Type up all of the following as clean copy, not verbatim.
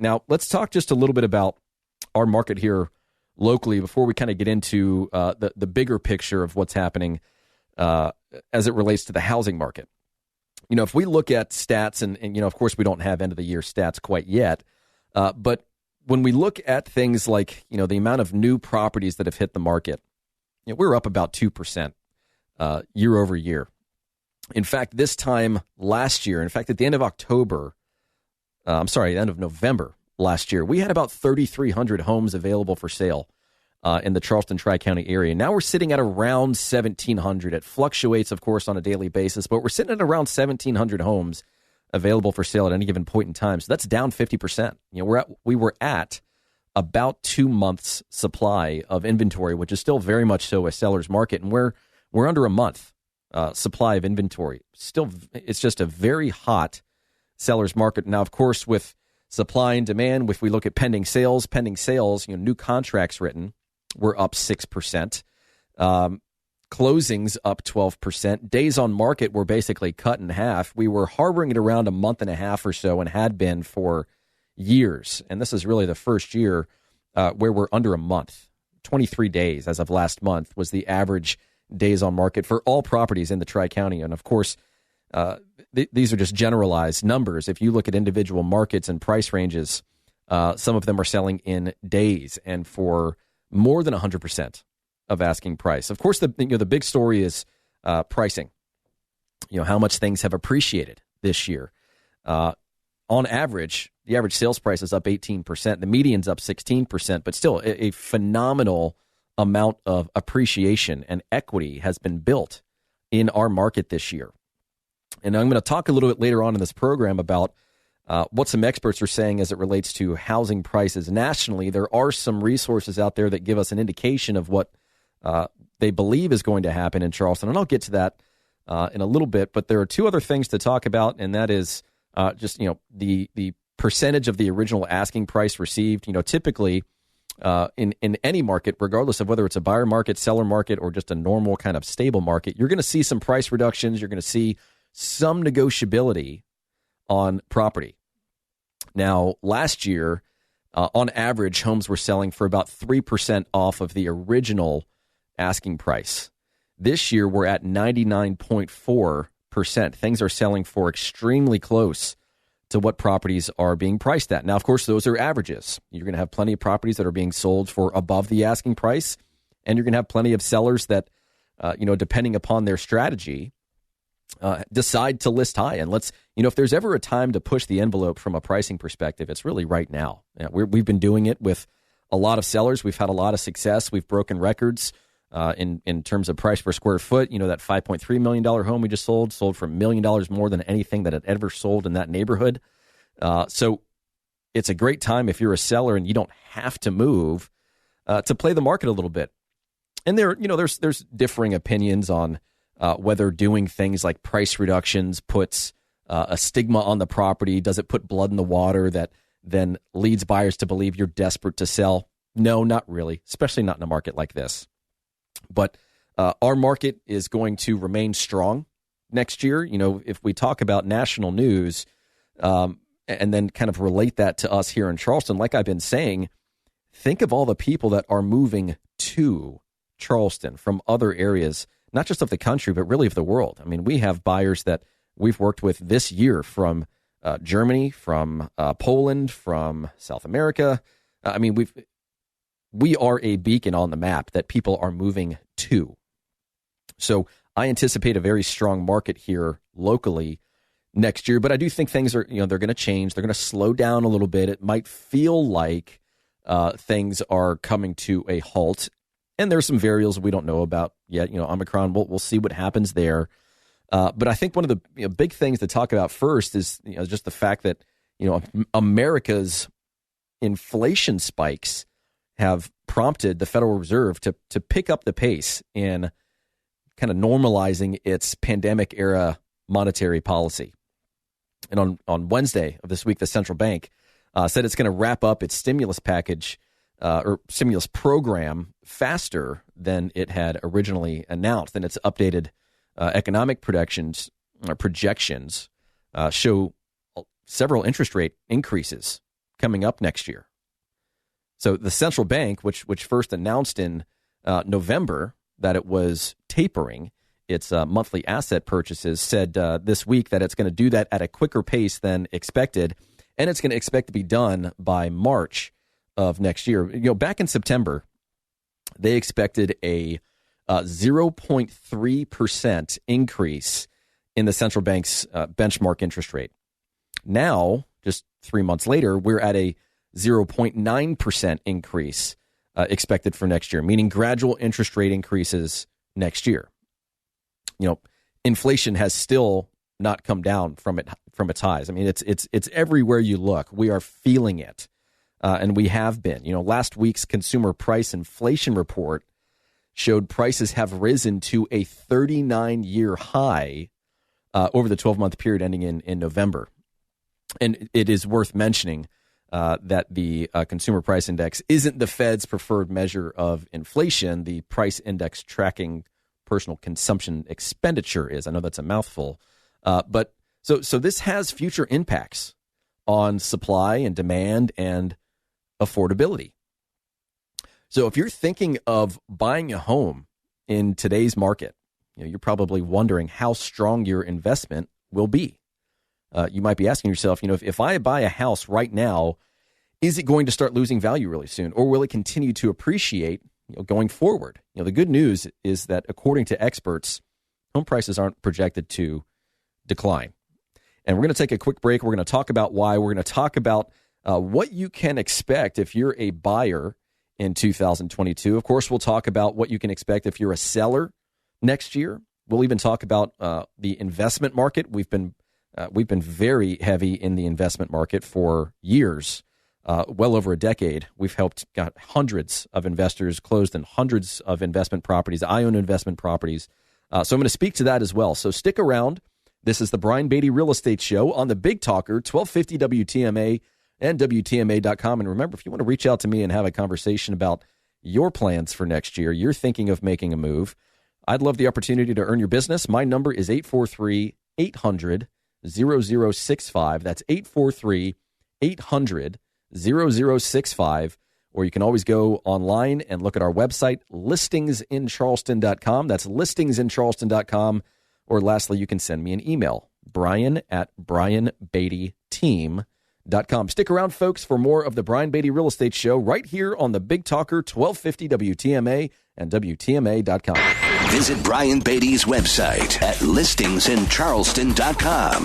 Now, let's talk just a little bit about our market here locally before we kind of get into the bigger picture of what's happening as it relates to the housing market. You know, if we look at stats, and you know, of course, we don't have end of the year stats quite yet, but when we look at things like, you know, the amount of new properties that have hit the market, you know, we're up about 2% year over year. In fact, this time last year, in fact, at the end of the end of November last year, we had about 3,300 homes available for sale in the Charleston Tri-County area. Now we're sitting at around 1,700. It fluctuates, of course, on a daily basis, but we're sitting at around 1,700 homes available for sale at any given point in time. So that's down 50%. You know, we were at about 2 months supply of inventory, which is still very much so a seller's market, and we're under a month supply of inventory. Still, it's just a very hot seller's market. Now, of course, with supply and demand, if we look at pending sales, you know, new contracts written, we're up 6%. Closings up 12%. Days on market were basically cut in half. We were harboring it around a month and a half or so and had been for years. And this is really the first year where we're under a month. 23 days as of last month was the average days on market for all properties in the Tri-County. And of course, these are just generalized numbers. If you look at individual markets and price ranges, some of them are selling in days and for more than 100% of asking price. Of course, the big story is pricing. You know, how much things have appreciated this year. On average, the average sales price is up 18%. The median's up 16%, but still a phenomenal amount of appreciation and equity has been built in our market this year. And I'm going to talk a little bit later on in this program about what some experts are saying as it relates to housing prices nationally. There are some resources out there that give us an indication of what they believe is going to happen in Charleston. And I'll get to that in a little bit. But there are two other things to talk about, and that is just, you know, the percentage of the original asking price received. You know, typically in any market, regardless of whether it's a buyer market, seller market, or just a normal kind of stable market, you're going to see some price reductions. You're going to see some negotiability on property. Now, last year, on average, homes were selling for about 3% off of the original asking price. This year, we're at 99.4%. Things are selling for extremely close to what properties are being priced at. Now, of course, those are averages. You're going to have plenty of properties that are being sold for above the asking price, and you're going to have plenty of sellers that, depending upon their strategy, decide to list high. And if there's ever a time to push the envelope from a pricing perspective, it's really right now. We've been doing it with a lot of sellers. We've had a lot of success. We've broken records in terms of price per square foot. You know, that $5.3 million home we just sold for $1 million more than anything that had ever sold in that neighborhood. So it's a great time if you're a seller and you don't have to move to play the market a little bit. And there's differing opinions on whether doing things like price reductions puts a stigma on the property. Does it put blood in the water that then leads buyers to believe you're desperate to sell? No, not really, especially not in a market like this. But our market is going to remain strong next year. You know, if we talk about national news and then kind of relate that to us here in Charleston, like I've been saying, think of all the people that are moving to Charleston from other areas, not just of the country, but really of the world. I mean, we have buyers that we've worked with this year from Germany, from Poland, from South America. I mean, we are a beacon on the map that people are moving to. So I anticipate a very strong market here locally next year, but I do think things are, they're going to change. They're going to slow down a little bit. It might feel like things are coming to a halt. And there's some variables we don't know about yet. Omicron, we'll see what happens there. But I think one of the big things to talk about first is just the fact that America's inflation spikes have prompted the Federal Reserve to pick up the pace in kind of normalizing its pandemic era monetary policy. And on Wednesday of this week, the central bank said it's going to wrap up its stimulus package or stimulus program faster than it had originally announced. And its updated economic projections show several interest rate increases coming up next year. So the central bank, which first announced in November that it was tapering its monthly asset purchases, said this week that it's going to do that at a quicker pace than expected, and it's going to expect to be done by March of next year. Back in September, they expected a 0.3% increase in the central bank's benchmark interest rate. Now, just 3 months later, we're at a 0.9% increase expected for next year, meaning gradual interest rate increases next year. Inflation has still not come down from its highs. I mean, it's everywhere you look. We are feeling it, and we have been. Last week's consumer price inflation report showed prices have risen to a 39-year high over the 12-month period ending in November. And it is worth mentioning that the consumer price index isn't the Fed's preferred measure of inflation. The price index tracking personal consumption expenditure is. I know that's a mouthful. But so this has future impacts on supply and demand and affordability. So if you're thinking of buying a home in today's market, you're probably wondering how strong your investment will be. You might be asking yourself, if I buy a house right now, is it going to start losing value really soon, or will it continue to appreciate going forward? The good news is that according to experts, home prices aren't projected to decline. And we're going to take a quick break. We're going to talk about why. We're going to talk about what you can expect if you're a buyer in 2022. Of course, we'll talk about what you can expect if you're a seller next year. We'll even talk about the investment market. We've been very heavy in the investment market for years, well over a decade. We've got hundreds of investors closed in hundreds of investment properties. I own investment properties. So I'm going to speak to that as well. So stick around. This is the Brian Beatty Real Estate Show on the Big Talker, 1250 WTMA and WTMA.com. And remember, if you want to reach out to me and have a conversation about your plans for next year, you're thinking of making a move, I'd love the opportunity to earn your business. My number is 843-800-0065. That's 843-800-0065. Or you can always go online and look at our website, listingsincharleston.com. That's listingsincharleston.com. Or lastly, you can send me an email, brian@brianbeattyteam.com. Stick around, folks, for more of the Brian Beatty Real Estate Show right here on the Big Talker, 1250 WTMA and WTMA.com. Visit Brian Beatty's website at listingsincharleston.com.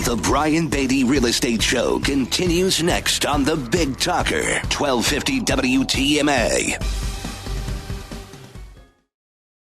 The Brian Beatty Real Estate Show continues next on the Big Talker, 1250 WTMA.